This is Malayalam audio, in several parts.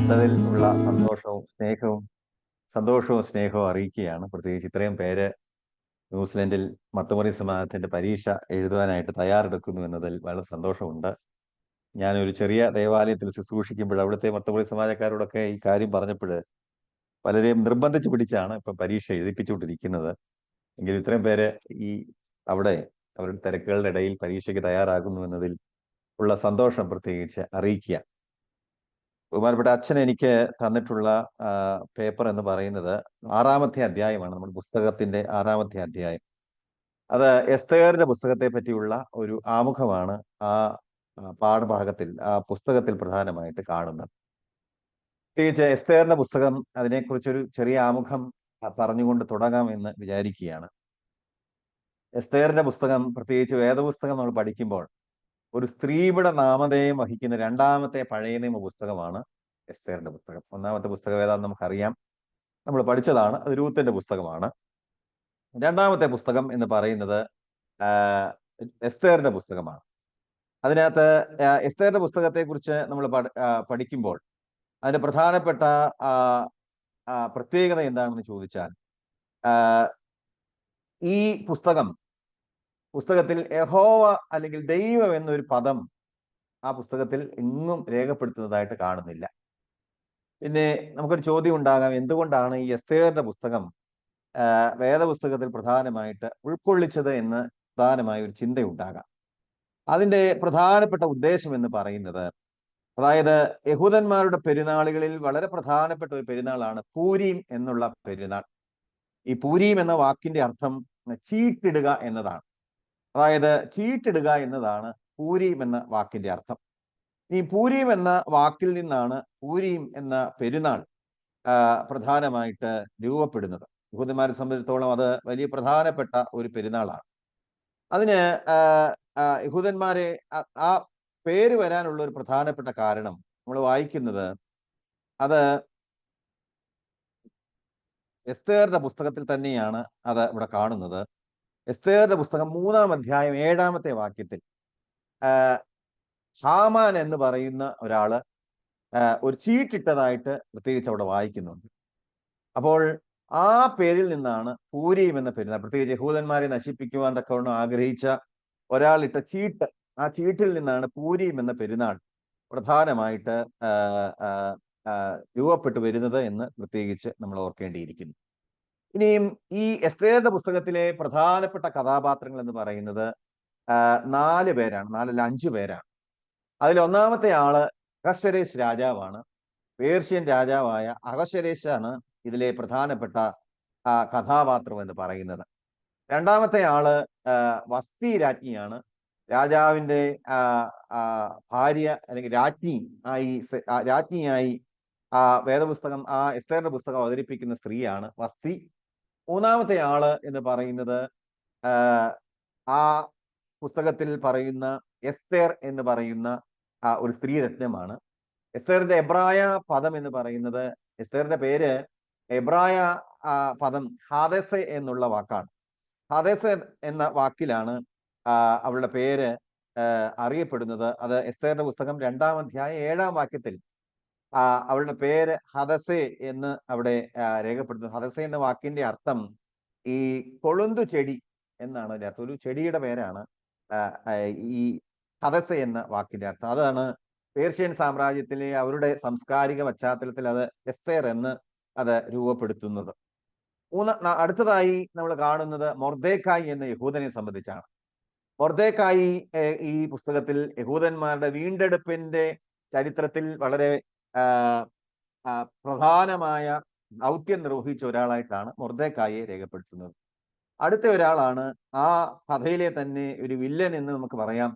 കണ്ടതിൽ ഉള്ള സന്തോഷവും സ്നേഹവും അറിയിക്കുകയാണ്. പ്രത്യേകിച്ച് ഇത്രയും പേര് ന്യൂസിലൻഡിൽ മട്ടുമറി സമാജത്തിന്റെ പരീക്ഷ എഴുതുവാനായിട്ട് തയ്യാറെടുക്കുന്നു എന്നതിൽ വളരെ സന്തോഷമുണ്ട്. ഞാനൊരു ചെറിയ ദേവാലയത്തിൽ ശുശ്രൂഷിക്കുമ്പോൾ അവിടുത്തെ മട്ടുമറി സമാജക്കാരോടൊക്കെ ഈ കാര്യം പറഞ്ഞപ്പോൾ പലരെയും നിർബന്ധിച്ച് പിടിച്ചാണ് ഇപ്പം പരീക്ഷ എഴുതിപ്പിച്ചുകൊണ്ടിരിക്കുന്നത്. എങ്കിലും ഇത്രയും പേര് ഈ അവിടെ അവരുടെ തിരക്കുകളുടെ ഇടയിൽ പരീക്ഷയ്ക്ക് തയ്യാറാകുന്നു എന്നതിൽ ഉള്ള സന്തോഷം പ്രത്യേകിച്ച് അറിയിക്കുക. ബഹുമാനപ്പെട്ട അച്ഛൻ എനിക്ക് തന്നിട്ടുള്ള പേപ്പർ എന്ന് പറയുന്നത് 6-ാമത്തെ അധ്യായമാണ്. നമ്മുടെ പുസ്തകത്തിന്റെ 6-ാമത്തെ അധ്യായം. അത് എസ്തേറിന്റെ പുസ്തകത്തെ പറ്റിയുള്ള ഒരു ആമുഖമാണ് ആ പാഠഭാഗത്തിൽ, ആ പുസ്തകത്തിൽ പ്രധാനമായിട്ട് കാണുന്നത്. പ്രത്യേകിച്ച് എസ്തേറിന്റെ പുസ്തകം, അതിനെക്കുറിച്ചൊരു ചെറിയ ആമുഖം പറഞ്ഞുകൊണ്ട് തുടങ്ങാമെന്ന് വിചാരിക്കുകയാണ്. എസ്തേറിന്റെ പുസ്തകം, പ്രത്യേകിച്ച് വേദപുസ്തകം നമ്മൾ പഠിക്കുമ്പോൾ ഒരു സ്ത്രീയുടെ നാമധേയം വഹിക്കുന്ന 2-ാമത്തെ പഴയ നിയമ പുസ്തകമാണ് എസ്തേറിന്റെ പുസ്തകം. 1-ാമത്തെ പുസ്തകം ഏതാണെന്ന് നമുക്കറിയാം, നമ്മൾ പഠിച്ചതാണ്. അത് രൂത്തിന്റെ പുസ്തകമാണ്. 2-ാമത്തെ പുസ്തകം എന്ന് പറയുന്നത് എസ്തേറിന്റെ പുസ്തകമാണ്. അതിനകത്ത് എസ്തേറിന്റെ പുസ്തകത്തെ കുറിച്ച് നമ്മൾ പഠിക്കുമ്പോൾ അതിന്റെ പ്രധാനപ്പെട്ട പ്രത്യേകത എന്താണെന്ന് ചോദിച്ചാൽ, ഈ പുസ്തകത്തിൽ യഹോവ അല്ലെങ്കിൽ ദൈവം എന്നൊരു പദം ആ പുസ്തകത്തിൽ എങ്ങും രേഖപ്പെടുത്തുന്നതായിട്ട് കാണുന്നില്ല. പിന്നെ നമുക്കൊരു ചോദ്യം ഉണ്ടാകാം, എന്തുകൊണ്ടാണ് ഈ എസ്തേറിന്റെ പുസ്തകം വേദപുസ്തകത്തിൽ പ്രധാനമായിട്ട് ഉൾക്കൊള്ളിച്ചത് എന്ന് പ്രധാനമായ ഒരു ചിന്തയുണ്ടാകാം. അതിന്റെ പ്രധാനപ്പെട്ട ഉദ്ദേശം എന്ന് പറയുന്നത്, അതായത് യഹൂദന്മാരുടെ പെരുന്നാളുകളിൽ വളരെ പ്രധാനപ്പെട്ട ഒരു പെരുന്നാളാണ് പൂരീം എന്നുള്ള പെരുന്നാൾ. ഈ പൂരീം എന്ന വാക്കിന്റെ അർത്ഥം ചീട്ടിടുക എന്നതാണ്. അതായത് ചീട്ടിടുക എന്നതാണ് പൂരീം എന്ന വാക്കിന്റെ അർത്ഥം. ഈ പൂരീം എന്ന വാക്കിൽ നിന്നാണ് പൂരീം എന്ന പെരുന്നാൾ പ്രധാനമായിട്ട് രൂപപ്പെടുന്നത്. യഹൂദന്മാരെ സംബന്ധിച്ചിടത്തോളം അത് വലിയ പ്രധാനപ്പെട്ട ഒരു പെരുന്നാളാണ്. അതിന് യഹൂദന്മാരെ ആ പേര് വരാനുള്ള ഒരു പ്രധാനപ്പെട്ട കാരണം നമ്മൾ വായിക്കുന്നത്, അത് എസ്തേറിന്റെ പുസ്തകത്തിൽ തന്നെയാണ് അത് ഇവിടെ കാണുന്നത്. എസ്തേറിന്റെ പുസ്തകം 3-ാം അധ്യായം 7-ാമത്തെ വാക്യത്തിൽ ഹാമാൻ എന്ന് പറയുന്ന ഒരാള് ഒരു ചീട്ടിട്ടതായിട്ട് പ്രത്യേകിച്ച് അവിടെ വായിക്കുന്നുണ്ട്. അപ്പോൾ ആ പേരിൽ നിന്നാണ് പൂരീം എന്ന പെരുന്നാൾ, പ്രത്യേകിച്ച് യഹൂദന്മാരെ നശിപ്പിക്കുവാൻ തക്കവണ്ണം ആഗ്രഹിച്ച ഒരാളിട്ട ചീട്ട്, ആ ചീട്ടിൽ നിന്നാണ് പൂരീം എന്ന പെരുന്നാൾ പ്രധാനമായിട്ട് രൂപപ്പെട്ടു വരുന്നത് എന്ന് പ്രത്യേകിച്ച് നമ്മൾ ഓർക്കേണ്ടിയിരിക്കുന്നു. ഇനിയും ഈ എസ്തേറിന്റെ പുസ്തകത്തിലെ പ്രധാനപ്പെട്ട കഥാപാത്രങ്ങൾ എന്ന് പറയുന്നത് 4 പേരാണ്, 4 അല്ല 5 പേരാണ്. അതിൽ 1-ാമത്തെ ആള് അഹശ്വേരോശ് രാജാവാണ്. പേർഷ്യൻ രാജാവായ അഹശ്വേരോശാണ് ഇതിലെ പ്രധാനപ്പെട്ട കഥാപാത്രം എന്ന് പറയുന്നത്. 2-ാമത്തെ ആള് വസ്തി രാജ്ഞിയാണ്. രാജാവിന്റെ ഭാര്യ അല്ലെങ്കിൽ രാജ്ഞിയായി വേദപുസ്തകം, എസ്തേറിന്റെ പുസ്തകം അവതരിപ്പിക്കുന്ന സ്ത്രീയാണ് വസ്തി. 3-ാമത്തെ ആള് എന്ന് പറയുന്നത് ആ പുസ്തകത്തിൽ പറയുന്ന എസ്തേർ എന്ന് പറയുന്ന ഒരു സ്ത്രീരത്നമാണ്. എസ്തേറിന്റെ എബ്രായ പദം എന്ന് പറയുന്നത്, എസ്തേറിന്റെ പേര് എബ്രായ പദം ഹാദസെ എന്നുള്ള വാക്കാണ്. ഹാദസെ എന്ന വാക്കിലാണ് അവളുടെ പേര് അറിയപ്പെടുന്നത്. അത് എസ്തേറിന്റെ പുസ്തകം 2-ാം അധ്യായം 7-ാം വാക്യത്തിൽ അവളുടെ പേര് ഹദസെ എന്ന് അവിടെ രേഖപ്പെടുത്തുന്നത്. ഹദസെ എന്ന വാക്കിന്റെ അർത്ഥം ഈ കൊളുന്തു ചെടി എന്നാണ് അതിന്റെ അർത്ഥം. ഒരു ചെടിയുടെ പേരാണ് ഈ ഹദസെ എന്ന വാക്കിന്റെ അർത്ഥം. അതാണ് പേർഷ്യൻ സാമ്രാജ്യത്തിലെ അവരുടെ സാംസ്കാരിക പശ്ചാത്തലത്തിൽ അത് എസ്തേർ എന്ന് അത് രൂപപ്പെടുത്തുന്നത്. അടുത്തതായി നമ്മൾ കാണുന്നത് മൊർദെഖായി എന്ന യഹൂദനെ സംബന്ധിച്ചാണ്. മൊർദെഖായി ഈ പുസ്തകത്തിൽ യഹൂദന്മാരുടെ വീണ്ടെടുപ്പിന്റെ ചരിത്രത്തിൽ വളരെ പ്രധാനമായ ദൗത്യം നിർവഹിച്ച ഒരാളായിട്ടാണ് മൊർദെഖായിയെ രേഖപ്പെടുത്തുന്നത്. അടുത്ത ഒരാളാണ് ആ കഥയിലെ തന്നെ ഒരു വില്ലൻ എന്ന് നമുക്ക് പറയാം,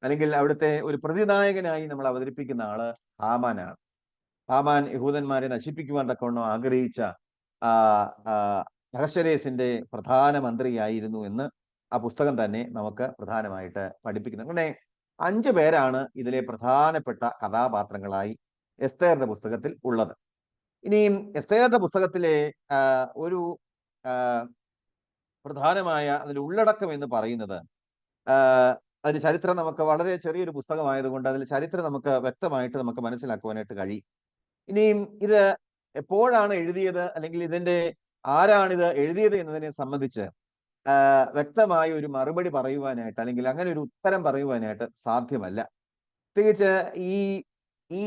അല്ലെങ്കിൽ അവിടുത്തെ ഒരു പ്രതിനായകനായി നമ്മൾ അവതരിപ്പിക്കുന്ന ആള് ഹാമാനാണ്. ഹാമാൻ യഹൂദന്മാരെ നശിപ്പിക്കുവാൻ തക്കവണ്ണം ആഗ്രഹിച്ച അഹശ്വേരോശിന്റെ പ്രധാനമന്ത്രിയായിരുന്നു എന്ന് ആ പുസ്തകം തന്നെ നമുക്ക് പ്രധാനമായിട്ട് പഠിപ്പിക്കുന്നു. അങ്ങനെ 5 പേരാണ് ഇതിലെ പ്രധാനപ്പെട്ട കഥാപാത്രങ്ങളായി എസ്തേറിന്റെ പുസ്തകത്തിൽ ഉള്ളത്. ഇനിയും എസ്തേറിന്റെ പുസ്തകത്തിലെ ഒരു പ്രധാനമായ അതിൽ ഉള്ളടക്കം എന്ന് പറയുന്നത്, അതിന്റെ ചരിത്രം നമുക്ക് വളരെ ചെറിയൊരു പുസ്തകമായതുകൊണ്ട് അതിൽ ചരിത്രം നമുക്ക് വ്യക്തമായിട്ട് നമുക്ക് മനസ്സിലാക്കുവാനായിട്ട് കഴിയും. ഇനിയും ഇത് എപ്പോഴാണ് എഴുതിയത്, അല്ലെങ്കിൽ ഇതിന്റെ ആരാണിത് എഴുതിയത് എന്നതിനെ സംബന്ധിച്ച് വ്യക്തമായ ഒരു മറുപടി പറയുവാനായിട്ട്, അല്ലെങ്കിൽ അങ്ങനെ ഒരു ഉത്തരം പറയുവാനായിട്ട് സാധ്യമല്ല. പ്രത്യേകിച്ച് ഈ ഈ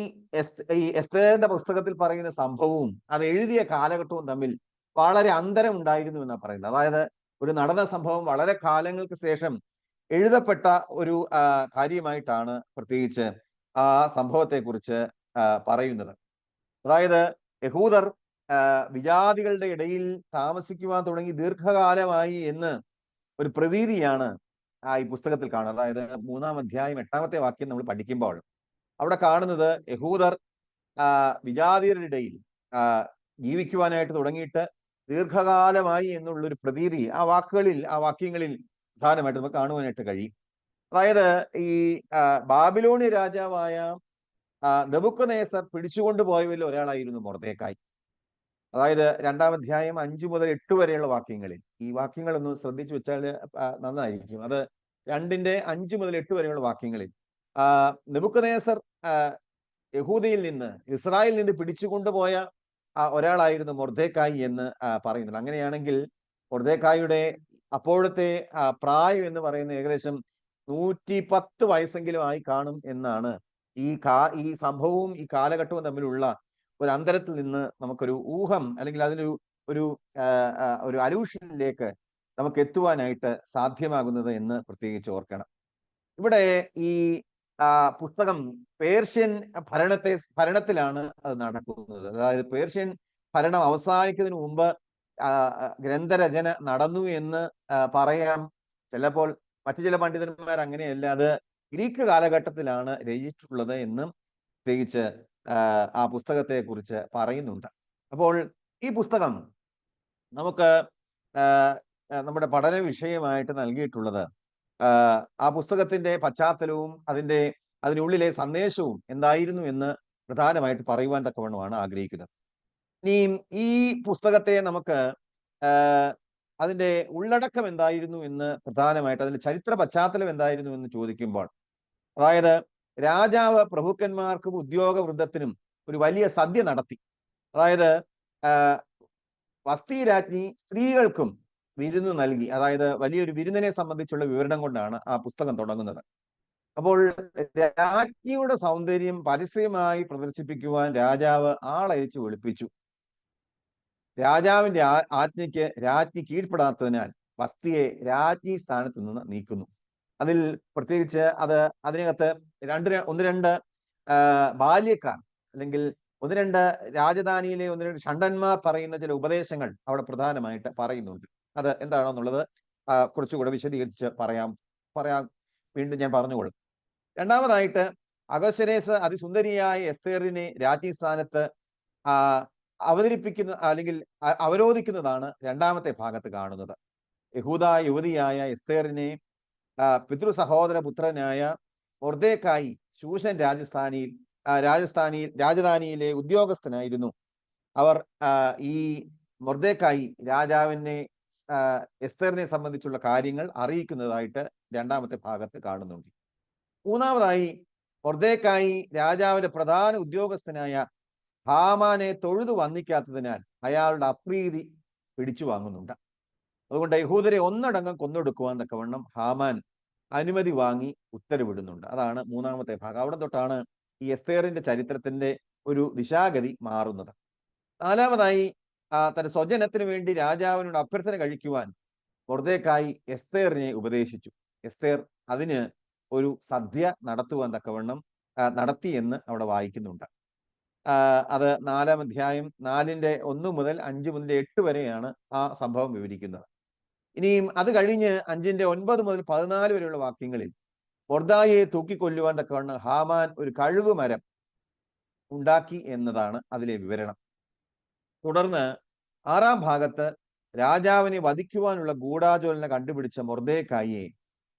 എസ്തേറിന്റെ പുസ്തകത്തിൽ പറയുന്ന സംഭവവും അത് എഴുതിയ കാലഘട്ടവും തമ്മിൽ വളരെ അന്തരം ഉണ്ടായിരുന്നു എന്നാണ് പറയുന്നത്. അതായത് ഒരു നടന്ന സംഭവം വളരെ കാലങ്ങൾക്ക് ശേഷം എഴുതപ്പെട്ട ഒരു കാര്യമായിട്ടാണ് പ്രത്യേകിച്ച് ആ സംഭവത്തെക്കുറിച്ച് പറയുന്നത്. അതായത് യഹൂദർ വിജാതികളുടെ ഇടയിൽ താമസിക്കുവാൻ തുടങ്ങി ദീർഘകാലമായി എന്ന് ഒരു പ്രതീതിയാണ് ഈ പുസ്തകത്തിൽ കാണുന്നത്. അതായത് 3-ാം അധ്യായം 8-ാമത്തെ വാക്യം നമ്മൾ പഠിക്കുമ്പോൾ അവിടെ കാണുന്നത് യഹൂദർ വിജാതിയരുടെ ഇടയിൽ ജീവിക്കുവാനായിട്ട് തുടങ്ങിയിട്ട് ദീർഘകാലമായി എന്നുള്ളൊരു പ്രതീതി ആ വാക്യങ്ങളിൽ പ്രധാനമായിട്ട് നമുക്ക് കാണുവാനായിട്ട് കഴിയും. അതായത് ഈ ബാബിലോണി രാജാവായ നെബൂഖദ്നേസർ പിടിച്ചുകൊണ്ടു പോയവരിൽ ഒരാളായിരുന്നു മൊർദെഖായി. അതായത് 2-ാം അധ്യായം 5 മുതൽ 8 വരെയുള്ള വാക്യങ്ങളിൽ, ഈ വാക്യങ്ങളൊന്ന് ശ്രദ്ധിച്ചു വെച്ചാൽ നന്നായിരിക്കും. അത് 2-ന്റെ 5 മുതൽ 8 വരെയുള്ള വാക്യങ്ങളിൽ നെബൂഖദ്നേസർ യഹൂദയിൽ നിന്ന്, ഇസ്രായേലിൽ നിന്ന് പിടിച്ചുകൊണ്ടുപോയ ഒരാളായിരുന്നു മൊർദെഖായി എന്ന് പറയുന്നുണ്ട്. അങ്ങനെയാണെങ്കിൽ മൊർദെഖായിയുടെ അപ്പോഴത്തെ പ്രായം എന്ന് പറയുന്നത് ഏകദേശം 110 വയസ്സെങ്കിലും ആയി കാണും എന്നാണ് ഈ സംഭവവും ഈ കാലഘട്ടവും തമ്മിലുള്ള ഒരു അന്തരത്തിൽ നിന്ന് നമുക്കൊരു ഊഹം, അല്ലെങ്കിൽ അതിനൊരു ഒരു അലൂഷനിലേക്ക് നമുക്ക് എത്തുവാനായിട്ട് സാധ്യമാകുന്നത് എന്ന് പ്രത്യേകിച്ച് ഓർക്കണം. ഇവിടെ ഈ പുസ്തകം പേർഷ്യൻ ഭരണത്തിലാണ് അത് നടക്കുന്നത്. അതായത് പേർഷ്യൻ ഭരണം അവസാനിക്കുന്നതിന് മുമ്പ് ഗ്രന്ഥരചന നടന്നു എന്ന് പറയാം. ചിലപ്പോൾ മറ്റു ചില പണ്ഡിതന്മാർ അങ്ങനെയല്ല, അത് ഗ്രീക്ക് കാലഘട്ടത്തിലാണ് രചിച്ചിട്ടുള്ളത് എന്നും പ്രത്യേകിച്ച് ആ പുസ്തകത്തെ കുറിച്ച് പറയുന്നുണ്ട്. അപ്പോൾ ഈ പുസ്തകം നമുക്ക് നമ്മുടെ പഠന വിഷയമായിട്ട് നൽകിയിട്ടുള്ളത് ആ പുസ്തകത്തിന്റെ പശ്ചാത്തലവും അതിനുള്ളിലെ സന്ദേശവും എന്തായിരുന്നു എന്ന് പ്രധാനമായിട്ട് പറയുവാൻ തക്കവണ്ണമാണ് ആഗ്രഹിക്കുന്നത്. ഇനിയും ഈ പുസ്തകത്തെ നമുക്ക് അതിന്റെ ഉള്ളടക്കം എന്തായിരുന്നു എന്ന് പ്രധാനമായിട്ട്, അതിന്റെ ചരിത്ര പശ്ചാത്തലം എന്തായിരുന്നു എന്ന് ചോദിക്കുമ്പോൾ, അതായത് രാജാവ് പ്രഭുക്കന്മാർക്കും ഉദ്യോഗ വൃന്ദത്തിനും ഒരു വലിയ സദ്യ നടത്തി. അതായത് വസ്തി രാജ്ഞി സ്ത്രീകൾക്കും വിരുന്ന് നൽകി. അതായത് വലിയൊരു വിരുന്നിനെ സംബന്ധിച്ചുള്ള വിവരണം കൊണ്ടാണ് ആ പുസ്തകം തുടങ്ങുന്നത്. അപ്പോൾ രാജ്ഞിയുടെ സൗന്ദര്യം പരസ്യമായി പ്രദർശിപ്പിക്കുവാൻ രാജാവ് ആളയച്ച് വിളിപ്പിച്ചു. രാജാവിന്റെ ആജ്ഞയ്ക്ക് രാജ്ഞി കീഴ്പ്പെടാത്തതിനാൽ വസ്തിയെ രാജ്ഞി സ്ഥാനത്ത് നിന്ന് നീക്കുന്നു. അതിൽ പ്രത്യേകിച്ച് അതിനകത്ത് ഒന്ന് രണ്ട് ബാല്യക്കാർ, അല്ലെങ്കിൽ 1-2 രാജധാനിയിലെ 1-2 ഷണ്ടന്മാർ പറയുന്ന ചില ഉപദേശങ്ങൾ അവിടെ പ്രധാനമായിട്ട് പറയുന്നുണ്ട്. അത് എന്താണെന്നുള്ളത് കുറച്ചുകൂടെ വിശദീകരിച്ച് പറയാം വീണ്ടും ഞാൻ പറഞ്ഞുകൊള്ളും. രണ്ടാമതായിട്ട് അഹശ്വേരോസ് അതിസുന്ദരിയായ എസ്തേറിനെ രാജ്ഞി സ്ഥാനത്ത് അവരോധിക്കുന്നതാണ് 2-ാമത്തെ ഭാഗത്ത് കാണുന്നത്. യഹൂദ യുവതിയായ എസ്തേറിനെ പിതൃ സഹോദര പുത്രനായ മൊർദെഖായി ശൂഷൻ രാജധാനിയിലെ ഉദ്യോഗസ്ഥനായിരുന്നു. അവർ ഈ മൊർദെഖായി രാജാവിനെ എസ്തേറിനെ സംബന്ധിച്ചുള്ള കാര്യങ്ങൾ അറിയിക്കുന്നതായിട്ട് 2-ാമത്തെ ഭാഗത്ത് കാണുന്നുണ്ട്. മൂന്നാമതായി മൊർദെഖായി രാജാവിന്റെ പ്രധാന ഉദ്യോഗസ്ഥനായ ഹാമാനെ തൊഴുതു വന്ദിക്കാത്തതിനാൽ അയാളുടെ അപ്രീതി പിടിച്ചു വാങ്ങുന്നുണ്ട്. അതുകൊണ്ട് യഹൂദരെ ഒന്നടങ്കം കൊന്നൊടുക്കുവാൻ തക്കവണ്ണം ഹാമാൻ അനുമതി വാങ്ങി ഉത്തരവിടുന്നുണ്ട്. അതാണ് 3-ാമത്തെ ഭാഗം. അവിടെ തൊട്ടാണ് ഈ എസ്തേറിന്റെ ചരിത്രത്തിന്റെ ഒരു ദിശാഗതി മാറുന്നത്. 4-മതായി തന്റെ സ്വജനത്തിന് വേണ്ടി രാജാവിനോട് അഭ്യർത്ഥന കഴിക്കുവാൻ മൊർദെഖായി എസ്തേറിനെ ഉപദേശിച്ചു. എസ്തേർ അതിന് ഒരു സദ്യ നടത്തുവാൻ തക്കവണ്ണം നടത്തി എന്ന് അവിടെ വായിക്കുന്നുണ്ട്. അത് 4-ാം അധ്യായം 4-ന്റെ 1 മുതൽ 5 മുതൽ 8 വരെയാണ് ആ സംഭവം വിവരിക്കുന്നത്. ഇനിയും അത് കഴിഞ്ഞ് 5-ന്റെ 9 മുതൽ 14 വരെയുള്ള വാക്യങ്ങളിൽ മൊർദെഖായിയെ തൂക്കിക്കൊല്ലുവാൻ തക്കവണ്ണം ഹാമാൻ ഒരു കഴുകുമരം ഉണ്ടാക്കി എന്നതാണ് അതിലെ വിവരണം. തുടർന്ന് 6-ാം ഭാഗത്ത് രാജാവിനെ വധിക്കുവാനുള്ള ഗൂഢാലോചന കണ്ടുപിടിച്ച മൊർദെഖായിയെ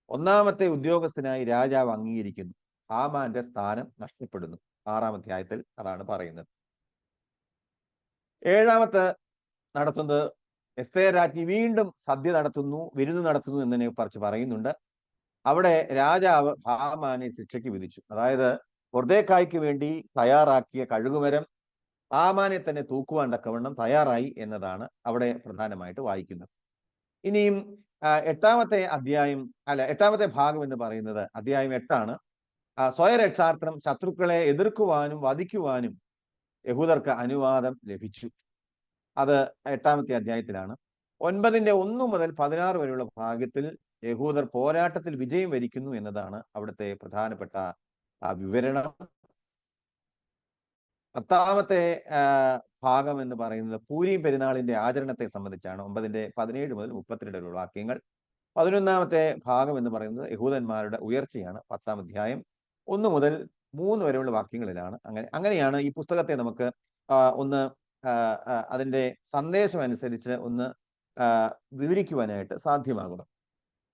1-ാമത്തെ ഉദ്യോഗസ്ഥനായി രാജാവ് അംഗീകരിക്കുന്നു. ഹാമാന്റെ സ്ഥാനം നഷ്ടപ്പെടുന്നു. 6-ാം അധ്യായത്തിൽ അതാണ് പറയുന്നത്. 7-ാമത്തെ നടത്തുന്നത് എസ്തേർ രാജ്ഞി വീണ്ടും സദ്യ നടത്തുന്നു, വിരുന്ന് നടത്തുന്നു എന്നതിനെ കുറിച്ച് പറയുന്നുണ്ട്. അവിടെ രാജാവ് ഹാമാനെ ശിക്ഷയ്ക്ക് വിധിച്ചു. അതായത് മൊർദെഖായിക്ക് വേണ്ടി തയ്യാറാക്കിയ കഴുകുമരം ഹാമാനെ തന്നെ തൂക്കുവാൻ തക്കവണ്ണം തയ്യാറായി എന്നതാണ് അവിടെ പ്രധാനമായിട്ട് വായിക്കുന്നത്. ഇനിയും എട്ടാമത്തെ ഭാഗം എന്ന് പറയുന്നത് അധ്യായം 8 സ്വയരക്ഷാർത്ഥം ശത്രുക്കളെ എതിർക്കുവാനും വധിക്കുവാനും യഹൂദർക്ക് അനുവാദം ലഭിച്ചു. അത് 8 അധ്യായത്തിലാണ്. 9:1 മുതൽ 16 വരെയുള്ള ഭാഗത്തിൽ യഹൂദർ പോരാട്ടത്തിൽ വിജയം വരിക്കുന്നു എന്നതാണ് അവിടുത്തെ പ്രധാനപ്പെട്ട വിവരണം. 10 ഭാഗം എന്ന് പറയുന്നത് പൂരീം പെരുന്നാളിന്റെ ആചരണത്തെ സംബന്ധിച്ചാണ്. 9:17 മുതൽ 32 വരെയുള്ള വാക്യങ്ങൾ. 11 ഭാഗം എന്ന് പറയുന്നത് യഹൂദന്മാരുടെ ഉയർച്ചയാണ്. 10 അധ്യായം 1 മുതൽ 3 വരെയുള്ള വാക്യങ്ങളിലാണ്. അങ്ങനെയാണ് ഈ പുസ്തകത്തെ നമുക്ക് ഒന്ന് അതിന്റെ സന്ദേശം അനുസരിച്ച് ഒന്ന് വിവരിക്കുവാനായിട്ട് സാധ്യമാകുന്നത്.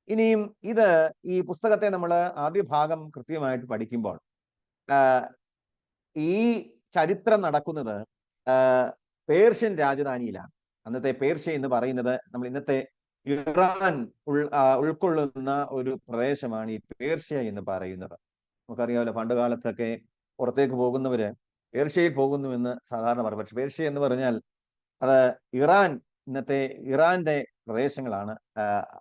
ഇനിയും ഈ പുസ്തകത്തെ നമ്മൾ ആദ്യ ഭാഗം കൃത്യമായിട്ട് പഠിക്കുമ്പോൾ ഈ ചരിത്രം നടക്കുന്നത് പേർഷ്യൻ രാജധാനിയിലാണ്. അന്നത്തെ പേർഷ്യ എന്ന് പറയുന്നത് നമ്മൾ ഇന്നത്തെ ഇറാൻ ഉൾക്കൊള്ളുന്ന ഒരു പ്രദേശമാണ് ഈ പേർഷ്യ എന്ന് പറയുന്നത്. നമുക്കറിയാമല്ലോ, പണ്ട് കാലത്തൊക്കെ പുറത്തേക്ക് പോകുന്നവര് പേർഷ്യയിൽ പോകുന്നു എന്ന് സാധാരണ പറയും. പക്ഷെ പേർഷ്യ എന്ന് പറഞ്ഞാൽ അത് ഇന്നത്തെ ഇറാന്റെ പ്രദേശങ്ങളാണ്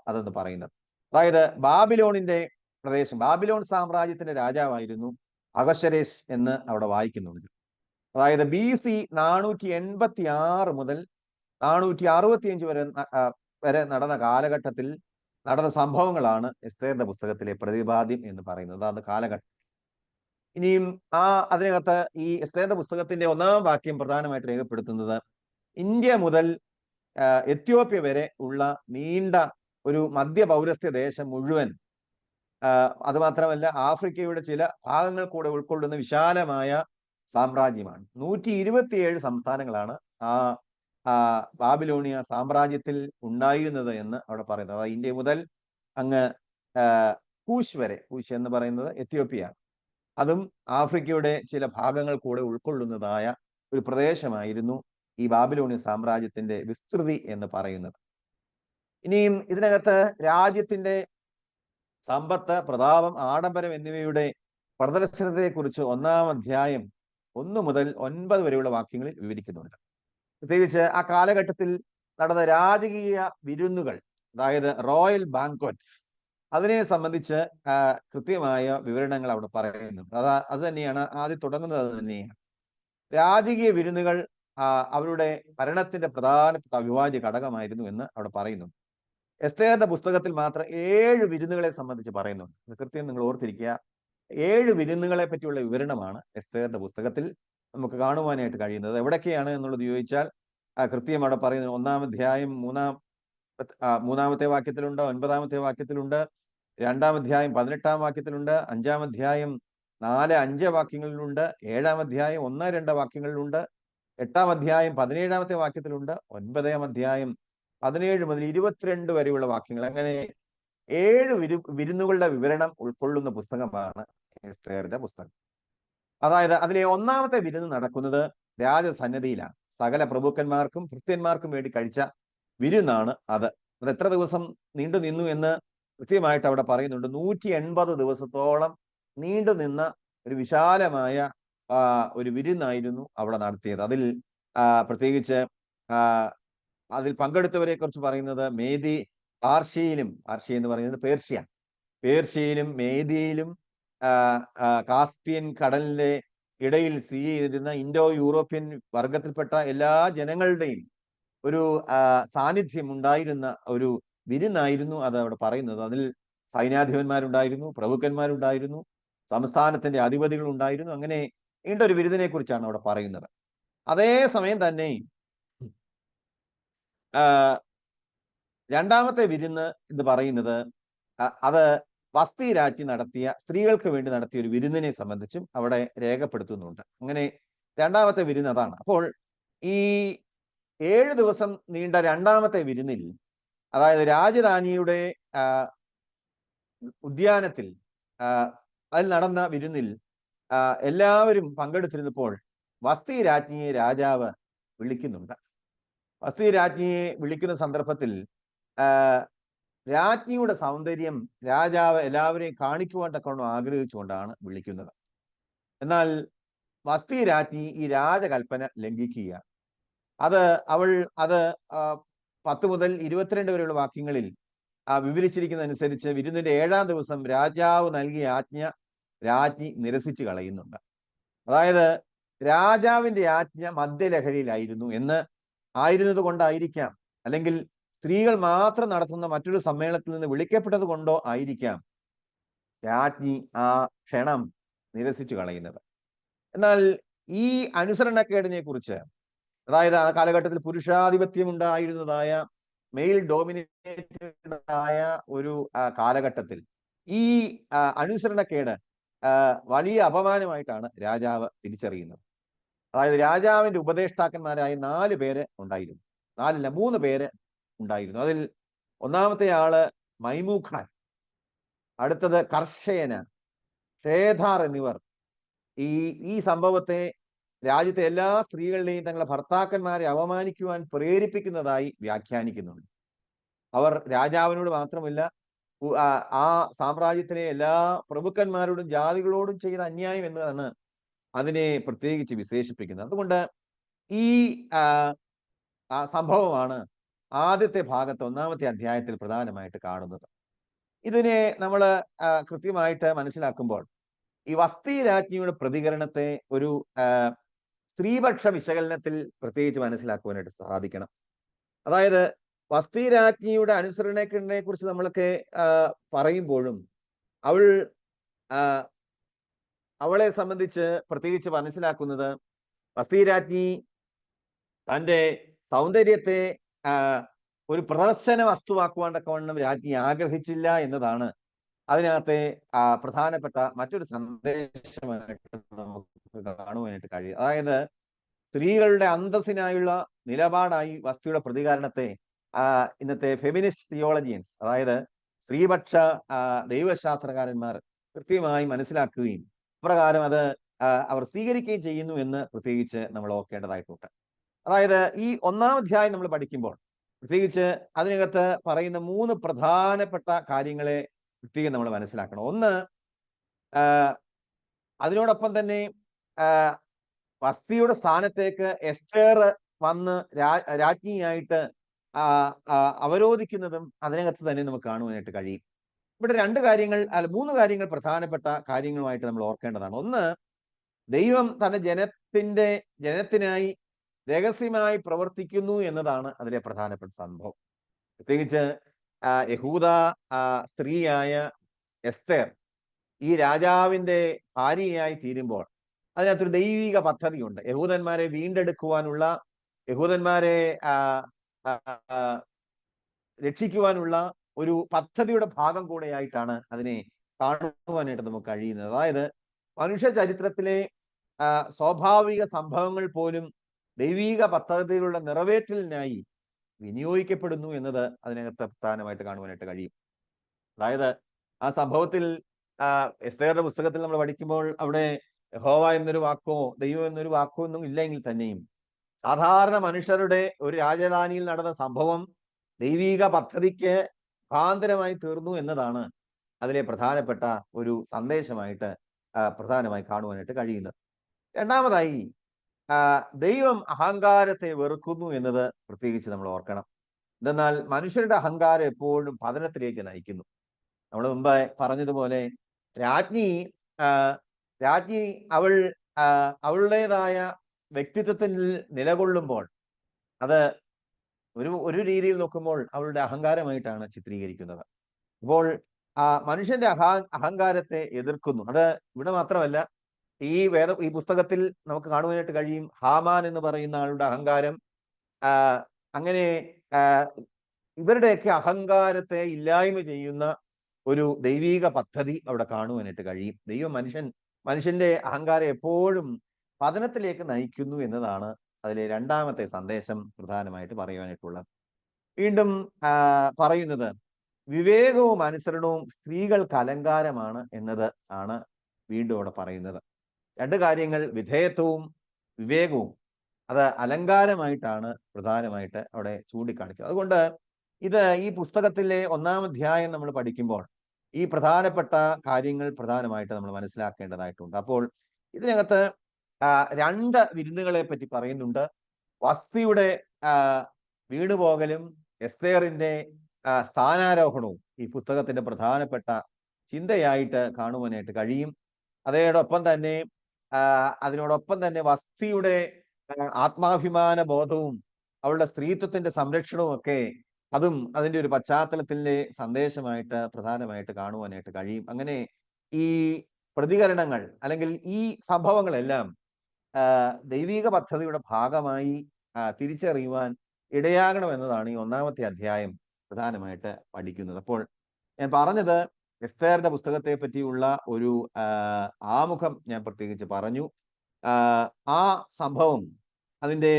അതെന്ന് പറയുന്നത്. അതായത് ബാബിലോണിന്റെ പ്രദേശം, ബാബിലോൺ സാമ്രാജ്യത്തിന്റെ രാജാവായിരുന്നു അഹശ്വേരോശ് എന്ന് അവിടെ വായിക്കുന്നുണ്ട്. അതായത് BC 486 മുതൽ 465 വരെ നടന്ന കാലഘട്ടത്തിൽ നടന്ന സംഭവങ്ങളാണ് എസ്തേറിന്റെ പുസ്തകത്തിലെ പ്രതിപാദ്യം എന്ന് പറയുന്നത്. അതാണ് കാലഘട്ടം. ഇനിയും അതിനകത്ത് ഈ എസ്തേറിന്റെ പുസ്തകത്തിന്റെ 1-ാം വാക്യം പ്രധാനമായിട്ട് രേഖപ്പെടുത്തുന്നത് ഇന്ത്യ മുതൽ എത്യോപ്യ വരെ ഉള്ള നീണ്ട ഒരു മധ്യ പൗരസ്ത്യ ദേശം മുഴുവൻ, അതുമാത്രമല്ല ആഫ്രിക്കയുടെ ചില ഭാഗങ്ങൾ കൂടെ ഉൾക്കൊള്ളുന്ന വിശാലമായ സാമ്രാജ്യമാണ്. 127 സംസ്ഥാനങ്ങളാണ് ബാബിലോണിയ സാമ്രാജ്യത്തിൽ ഉണ്ടായിരുന്നത് എന്ന് അവിടെ പറയുന്നത്. അതായത് ഇന്ത്യ മുതൽ അങ്ങ് കൂശ് വരെ, കൂശ് എന്ന് പറയുന്നത് എത്യോപ്യയാണ്, അതും ആഫ്രിക്കയുടെ ചില ഭാഗങ്ങൾ കൂടെ ഉൾക്കൊള്ളുന്നതായ ഒരു പ്രദേശമായിരുന്നു ഈ ബാബിലോണിയ സാമ്രാജ്യത്തിന്റെ വിസ്തൃതി എന്ന് പറയുന്നത്. ഇനിയും ഇതിനകത്ത് രാജ്യത്തിന്റെ സമ്പത്ത്, പ്രതാപം, ആഡംബരം എന്നിവയുടെ പ്രദർശനത്തെക്കുറിച്ച് 1-ാം അധ്യായം 1 മുതൽ 9 വരെയുള്ള വാക്യങ്ങളിൽ വിവരിക്കുന്നുണ്ട്. പ്രത്യേകിച്ച് ആ കാലഘട്ടത്തിൽ നടന്ന രാജകീയ വിരുന്നുകൾ, അതായത് റോയൽ ബാങ്ക്വറ്റ്സ്, അതിനെ സംബന്ധിച്ച് കൃത്യമായ വിവരണങ്ങൾ അവിടെ പറയുന്നുണ്ട്. അത് തന്നെയാണ് ആദ്യം തുടങ്ങുന്നത്. അത് തന്നെയാണ് രാജകീയ വിരുന്നുകൾ അവരുടെ ഭരണത്തിന്റെ പ്രധാനപ്പെട്ട അവിഭാജ്യ ഘടകമായിരുന്നു എന്ന് അവിടെ പറയുന്നു. എസ്തേറിന്റെ പുസ്തകത്തിൽ മാത്രം 7 വിരുന്നുകളെ സംബന്ധിച്ച് പറയുന്നുണ്ട്. ഇത് കൃത്യം നിങ്ങൾ ഓർത്തിരിക്കുക. 7 വിരുന്നുകളെ പറ്റിയുള്ള വിവരണമാണ് എസ്തേറിന്റെ പുസ്തകത്തിൽ നമുക്ക് കാണുവാനായിട്ട് കഴിയുന്നത്. എവിടൊക്കെയാണ് എന്നുള്ളത് ചോദിച്ചാൽ കൃത്യം അവിടെ പറയുന്നത് 1-ാം അധ്യായം 3-ാമത്തെ വാക്യത്തിലുണ്ട്, 9-ാമത്തെ വാക്യത്തിലുണ്ട്, 2-ാം അധ്യായം 18-ാം വാക്യത്തിലുണ്ട്, 5-ാം അധ്യായം 4-5 വാക്യങ്ങളിലുണ്ട്, 7-ാം അധ്യായം 1-2 വാക്യങ്ങളിലുണ്ട്, 8-ാം അധ്യായം 17-ാമത്തെ വാക്യത്തിലുണ്ട്, 9-ാം അധ്യായം 17 മുതൽ 22 വരെയുള്ള വാക്യങ്ങൾ. അങ്ങനെ 7 വിരുന്നുകളുടെ വിവരണം ഉൾക്കൊള്ളുന്ന പുസ്തകമാണ് എസ്തേറിന്റെ പുസ്തകം. അതായത് അതിലെ 1-ാമത്തെ വിരുന്ന് നടക്കുന്നത് രാജസന്നിധിയിലാണ്. സകല പ്രഭുക്കന്മാർക്കും ഭൃത്യന്മാർക്കും വേണ്ടി കഴിച്ച വിരുന്നാണ് അത്. അത് എത്ര ദിവസം നീണ്ടു നിന്നു എന്ന് കൃത്യമായിട്ട് അവിടെ പറയുന്നുണ്ട്. 180 ദിവസത്തോളം നീണ്ടു നിന്ന ഒരു വിശാലമായ ഒരു വിരുന്നായിരുന്നു അവിടെ നടത്തിയത്. അതിൽ പ്രത്യേകിച്ച് അതിൽ പങ്കെടുത്തവരെ കുറിച്ച് പറയുന്നത് പാർഷ്യ എന്ന് പറയുന്നത് പേർഷ്യയിലും മേദിയയിലും കാസ്പിയൻ കടലിന്റെ ഇടയിൽ സ്ഥിതി ചെയ്തിരുന്ന ഇൻഡോ യൂറോപ്യൻ വർഗത്തിൽപ്പെട്ട എല്ലാ ജനങ്ങളുടെയും ഒരു സാന്നിധ്യം ഉണ്ടായിരുന്ന ഒരു വിരുന്നായിരുന്നു അത് അവിടെ പറയുന്നത്. അതിൽ സൈന്യാധിപന്മാരുണ്ടായിരുന്നു, പ്രഭുക്കന്മാരുണ്ടായിരുന്നു, സംസ്ഥാനത്തിന്റെ അധിപതികൾ ഉണ്ടായിരുന്നു. അങ്ങനെ നീണ്ട ഒരു വിരുന്നിനെ കുറിച്ചാണ് അവിടെ പറയുന്നത്. അതേസമയം തന്നെ 2-ാമത്തെ വിരുന്ന് എന്ന് പറയുന്നത് അത് വസ്തി രാജ്ഞി നടത്തിയ, സ്ത്രീകൾക്ക് വേണ്ടി നടത്തിയ ഒരു വിരുന്നിനെ സംബന്ധിച്ചും അവിടെ രേഖപ്പെടുത്തുന്നുണ്ട്. അങ്ങനെ 2-ാമത്തെ വിരുന്ന് അതാണ്. അപ്പോൾ ഈ 7 ദിവസം നീണ്ട 2-ാമത്തെ വിരുന്നിൽ, അതായത് രാജധാനിയുടെ ഉദ്യാനത്തിൽ അതിൽ നടന്ന വിരുന്നിൽ എല്ലാവരും പങ്കെടുത്തിരുന്നപ്പോൾ വസ്തി രാജ്ഞിയെ രാജാവ് വിളിക്കുന്നുണ്ട്. വസ്തി രാജ്ഞിയെ വിളിക്കുന്ന സന്ദർഭത്തിൽ രാജ്ഞിയുടെ സൗന്ദര്യം രാജാവ് എല്ലാവരെയും കാണിക്കുവാൻ തക്കവണ്ണം ആഗ്രഹിച്ചുകൊണ്ടാണ് വിളിക്കുന്നത്. എന്നാൽ വസ്തി രാജ്ഞി ഈ രാജകൽപ്പന ലംഘിക്കുകയാണ്. അത് അവൾ അത് 10 മുതൽ 22 വരെയുള്ള വാക്യങ്ങളിൽ വിവരിച്ചിരിക്കുന്നതനുസരിച്ച് വിരുന്നിന്റെ 7-ാം ദിവസം രാജാവ് നൽകിയ ആജ്ഞ രാജ്ഞി നിരസിച്ചു കളയുന്നുണ്ട്. അതായത് രാജാവിന്റെ ആജ്ഞ മദ്യലഹരിയിലായിരുന്നു ആയിരുന്നത് കൊണ്ടായിരിക്കാം, അല്ലെങ്കിൽ സ്ത്രീകൾ മാത്രം നടത്തുന്ന മറ്റൊരു സമ്മേളനത്തിൽ നിന്ന് വിളിക്കപ്പെട്ടത് കൊണ്ടോ ആയിരിക്കാം രാജ്ഞി ആ ക്ഷണം നിരസിച്ചു കളയുന്നത്. എന്നാൽ ഈ അനുസരണക്കേടിനെ കുറിച്ച്, അതായത് ആ കാലഘട്ടത്തിൽ പുരുഷാധിപത്യം ഉണ്ടായിരുന്നതായ, മെയിൽ ഡോമിനേറ്റഡ് ആയ ഒരു കാലഘട്ടത്തിൽ ഈ അനുസരണക്കേട് വലിയ അപമാനമായിട്ടാണ് രാജാവ് തിരിച്ചറിയുന്നത്. അതായത് രാജാവിന്റെ ഉപദേഷ്ടാക്കന്മാരായ 4 പേര് ഉണ്ടായിരുന്നു, 3 പേര് ഉണ്ടായിരുന്നു. അതിൽ ഒന്നാമത്തെ ആള് മൈമൂഖാൻ, അടുത്തത് കർഷയന, ഷേധാർ എന്നിവർ ഈ സംഭവത്തെ രാജ്യത്തെ എല്ലാ സ്ത്രീകളുടെയും തങ്ങളുടെ ഭർത്താക്കന്മാരെ അപമാനിക്കുവാൻ പ്രേരിപ്പിക്കുന്നതായി വ്യാഖ്യാനിക്കുന്നുണ്ട്. അവർ രാജാവിനോട് മാത്രമല്ല, ആ സാമ്രാജ്യത്തിലെ എല്ലാ പ്രഭുക്കന്മാരോടും ജാതികളോടും ചെയ്ത അന്യായം എന്നതാണ് അതിനെ പ്രത്യേകിച്ച് വിശേഷിപ്പിക്കുന്നത്. അതുകൊണ്ട് ഈ സംഭവമാണ് ആദ്യത്തെ ഭാഗത്ത് 1-ാമത്തെ അധ്യായത്തിൽ പ്രധാനമായിട്ട് കാണുന്നത്. ഇതിനെ നമ്മൾ കൃത്യമായിട്ട് മനസ്സിലാക്കുമ്പോൾ ഈ വസ്തി രാജ്ഞിയുടെ പ്രതികരണത്തെ ഒരു സ്ത്രീപക്ഷ വിശകലനത്തിൽ പ്രത്യേകിച്ച് മനസ്സിലാക്കുവാനായിട്ട് സാധിക്കണം. അതായത് വസ്തി രാജ്ഞിയുടെ അനുസരണയെ കുറിച്ച് നമ്മളൊക്കെ പറയുമ്പോഴും അവളെ സംബന്ധിച്ച് പ്രത്യേകിച്ച് മനസ്സിലാക്കുന്നത്, വസ്തി രാജ്ഞി തൻ്റെ സൗന്ദര്യത്തെ ഒരു പ്രദർശന വസ്തുവാക്കുവാൻ തക്കവണ്ണം രാജ്ഞി ആഗ്രഹിച്ചില്ല എന്നതാണ് അതിനകത്തെ പ്രധാനപ്പെട്ട മറ്റൊരു സന്ദേശമായിട്ട് നമുക്ക് കാണുവാനായിട്ട് കഴിയും. അതായത് സ്ത്രീകളുടെ അന്തസ്സിനായുള്ള നിലപാടായി വസ്തിയുടെ പ്രതികരണത്തെ ഇന്നത്തെ ഫെമിനിസ്റ്റ് തിയോളജിയൻസ്, അതായത് സ്ത്രീപക്ഷ ദൈവശാസ്ത്രകാരന്മാർ കൃത്യമായി മനസ്സിലാക്കുകയും പ്രകാരം അത് അവർ സ്വീകരിക്കുകയും ചെയ്യുന്നു എന്ന് പ്രത്യേകിച്ച് നമ്മൾ ഓർക്കേണ്ടതായിട്ടുണ്ട്. അതായത് ഈ 1-ാം അധ്യായം നമ്മൾ പഠിക്കുമ്പോൾ പ്രത്യേകിച്ച് അതിനകത്ത് പറയുന്ന 3 പ്രധാനപ്പെട്ട കാര്യങ്ങളെ പ്രത്യേകം നമ്മൾ മനസ്സിലാക്കണം. ഒന്ന്, അതിനോടൊപ്പം തന്നെ വസ്തിയുടെ സ്ഥാനത്തേക്ക് എസ്തേർ വന്ന് രാജ്ഞിയായിട്ട് അവരോധിക്കുന്നതും അതിനകത്ത് തന്നെ നമുക്ക് കാണുവാനായിട്ട് കഴിയും. ഇവിടെ 3 കാര്യങ്ങൾ പ്രധാനപ്പെട്ട കാര്യങ്ങളുമായിട്ട് നമ്മൾ ഓർക്കേണ്ടതാണ്. ഒന്ന്, ദൈവം തന്റെ ജനത്തിനായി രഹസ്യമായി പ്രവർത്തിക്കുന്നു എന്നതാണ് അതിലെ പ്രധാനപ്പെട്ട സംഭവം. പ്രത്യേകിച്ച് യഹൂദ സ്ത്രീയായ എസ്തേർ ഈ രാജാവിന്റെ ഭാര്യയായി തീരുമ്പോൾ അതിനകത്തൊരു ദൈവിക പദ്ധതിയുണ്ട്. യഹൂദന്മാരെ വീണ്ടെടുക്കുവാനുള്ള, യഹൂദന്മാരെ രക്ഷിക്കുവാനുള്ള ഒരു പദ്ധതിയുടെ ഭാഗം കൂടെയായിട്ടാണ് അതിനെ കാണുവാനായിട്ട് നമുക്ക് കഴിയുന്നത്. അതായത് മനുഷ്യ ചരിത്രത്തിലെ സ്വാഭാവിക സംഭവങ്ങൾ പോലും ദൈവിക പദ്ധതികളുടെ നിറവേറ്റലിനായി വിനിയോഗിക്കപ്പെടുന്നു എന്നത് അതിനകത്ത് പ്രധാനമായിട്ട് കാണുവാനായിട്ട് കഴിയും. അതായത് ആ സംഭവത്തിൽ എസ്തേറിന്റെ പുസ്തകത്തിൽ നമ്മൾ പഠിക്കുമ്പോൾ അവിടെ യഹോവ എന്നൊരു വാക്കോ ദൈവം എന്നൊരു വാക്കോ ഒന്നും ഇല്ലെങ്കിൽ തന്നെയും സാധാരണ മനുഷ്യരുടെ ഒരു രാജധാനിയിൽ നടന്ന സംഭവം ദൈവിക പദ്ധതിക്ക് മുഖാന്തരമായി തീർന്നു എന്നതാണ് അതിലെ പ്രധാനപ്പെട്ട ഒരു സന്ദേശമായിട്ട് പ്രധാനമായി കാണുവാനായിട്ട് കഴിയുന്നത്. രണ്ടാമതായി, ദൈവം അഹങ്കാരത്തെ വെറുക്കുന്നു എന്നത് പ്രത്യേകിച്ച് നമ്മൾ ഓർക്കണം. എന്തെന്നാൽ മനുഷ്യരുടെ അഹങ്കാരം എപ്പോഴും പതനത്തിലേക്ക് നയിക്കുന്നു. നമ്മൾ മുമ്പ് പറഞ്ഞതുപോലെ രാജ്ഞി അവളുടേതായ വ്യക്തിത്വത്തിൽ നിലകൊള്ളുമ്പോൾ അത് ഒരു രീതിയിൽ നോക്കുമ്പോൾ അവളുടെ അഹങ്കാരമായിട്ടാണ് ചിത്രീകരിക്കുന്നത്. അപ്പോൾ മനുഷ്യന്റെ അഹങ്കാരത്തെ എതിർക്കുന്നു. അത് ഇവിടെ മാത്രമല്ല, ഈ പുസ്തകത്തിൽ നമുക്ക് കാണുവാനായിട്ട് കഴിയും. ഹാമാൻ എന്ന് പറയുന്ന ആളുടെ അഹങ്കാരം, അങ്ങനെ ഇവരുടെയൊക്കെ അഹങ്കാരത്തെ ഇല്ലായ്മ ചെയ്യുന്ന ഒരു ദൈവീക പദ്ധതി അവിടെ കാണുവാനായിട്ട് കഴിയും. മനുഷ്യന്റെ അഹങ്കാരം എപ്പോഴും പതനത്തിലേക്ക് നയിക്കുന്നു എന്നതാണ് അതിലെ രണ്ടാമത്തെ സന്ദേശം പ്രധാനമായിട്ട് പറയുവാനായിട്ടുള്ളത്. വീണ്ടും പറയുന്നത് വിവേകവും അനുസരണവും സ്ത്രീകൾക്ക് അലങ്കാരമാണ് എന്നത് ആണ് വീണ്ടും അവിടെ പറയുന്നത്. 2 കാര്യങ്ങൾ, വിധേയത്വവും വിവേകവും, അത് അലങ്കാരമായിട്ടാണ് പ്രധാനമായിട്ട് അവിടെ ചൂണ്ടിക്കാണിക്കുന്നത്. അതുകൊണ്ട് ഈ പുസ്തകത്തിലെ 1-ാം അധ്യായം നമ്മൾ പഠിക്കുമ്പോൾ ഈ പ്രധാനപ്പെട്ട കാര്യങ്ങൾ പ്രധാനമായിട്ട് നമ്മൾ മനസ്സിലാക്കേണ്ടതായിട്ടുണ്ട്. അപ്പോൾ ഇതിനകത്ത് രണ്ട് വിരുന്നുകളെ പറ്റി പറയുന്നുണ്ട്. വസ്തിയുടെ വീണുപോകലും എസ്തേറിന്റെ സ്ഥാനാരോഹണവും ഈ പുസ്തകത്തിന്റെ പ്രധാനപ്പെട്ട ചിന്തയായിട്ട് കാണുവാനായിട്ട് കഴിയും. അതിനോടൊപ്പം തന്നെ വസ്തിയുടെ ആത്മാഭിമാന ബോധവും അവളുടെ സ്ത്രീത്വത്തിന്റെ സംരക്ഷണവും ഒക്കെ അതും അതിന്റെ ഒരു പശ്ചാത്തലത്തിലെ സന്ദേശമായിട്ട് പ്രധാനമായിട്ട് കാണുവാനായിട്ട് കഴിയും. അങ്ങനെ ഈ പ്രതികരണങ്ങൾ അല്ലെങ്കിൽ ഈ സംഭവങ്ങളെല്ലാം ദൈവിക പദ്ധതിയുടെ ഭാഗമായി തിരിച്ചറിയുവാൻ ഇടയാകണമെന്നതാണ് ഈ ഒന്നാമത്തെ അധ്യായം പ്രധാനമായിട്ട് പഠിക്കുന്നത്. അപ്പോൾ ഞാൻ പറഞ്ഞത് എസ്തേറിന്റെ പുസ്തകത്തെ പറ്റിയുള്ള ഒരു ആമുഖം ഞാൻ പ്രത്യേകിച്ച് പറഞ്ഞു. ആ സംഭവം അതിന്റെ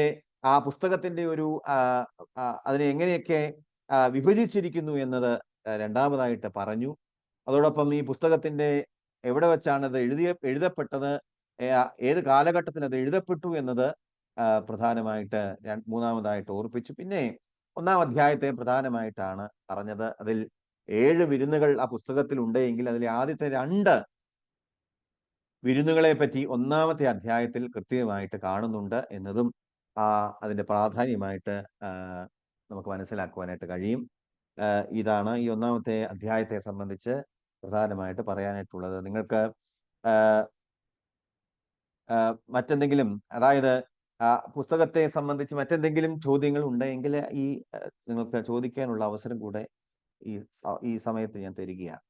ആ പുസ്തകത്തിന്റെ ഒരു അതിനെ എങ്ങനെയൊക്കെ വിഭജിച്ചിരിക്കുന്നു എന്നത് രണ്ടാമതായിട്ട് പറഞ്ഞു. അതോടൊപ്പം ഈ പുസ്തകത്തിന്റെ എവിടെ വെച്ചാണ് അത് എഴുതപ്പെട്ടത്, ഏത് കാലഘട്ടത്തിൽ അത് എഴുതപ്പെട്ടു എന്നത് പ്രധാനമായിട്ട് മൂന്നാമതായിട്ട് ഓർപ്പിച്ചു. പിന്നെ ഒന്നാം അധ്യായത്തെ പ്രധാനമായിട്ടാണ് പറഞ്ഞത്. അതിൽ 7 വിരുന്നുകൾ ആ പുസ്തകത്തിൽ ഉണ്ടെങ്കിൽ അതിലെ ആദ്യത്തെ 2 വിരുന്നുകളെ പറ്റി ഒന്നാമത്തെ അധ്യായത്തിൽ കൃത്യമായിട്ട് കാണുന്നുണ്ട് എന്നതും അതിന്റെ പ്രാധാന്യമായിട്ട് നമുക്ക് മനസ്സിലാക്കുവാനായിട്ട് കഴിയും. ഇതാണ് ഈ ഒന്നാമത്തെ അധ്യായത്തെ സംബന്ധിച്ച് പ്രധാനമായിട്ട് പറയാനായിട്ടുള്ളത്. നിങ്ങൾക്ക് മറ്റെന്തെങ്കിലും, അതായത് പുസ്തകത്തെ സംബന്ധിച്ച് മറ്റെന്തെങ്കിലും ചോദ്യങ്ങൾ ഉണ്ടെങ്കിൽ നിങ്ങൾക്ക് ചോദിക്കാനുള്ള അവസരം കൂടെ ഈ സമയത്ത് ഞാൻ തരികയാണ്.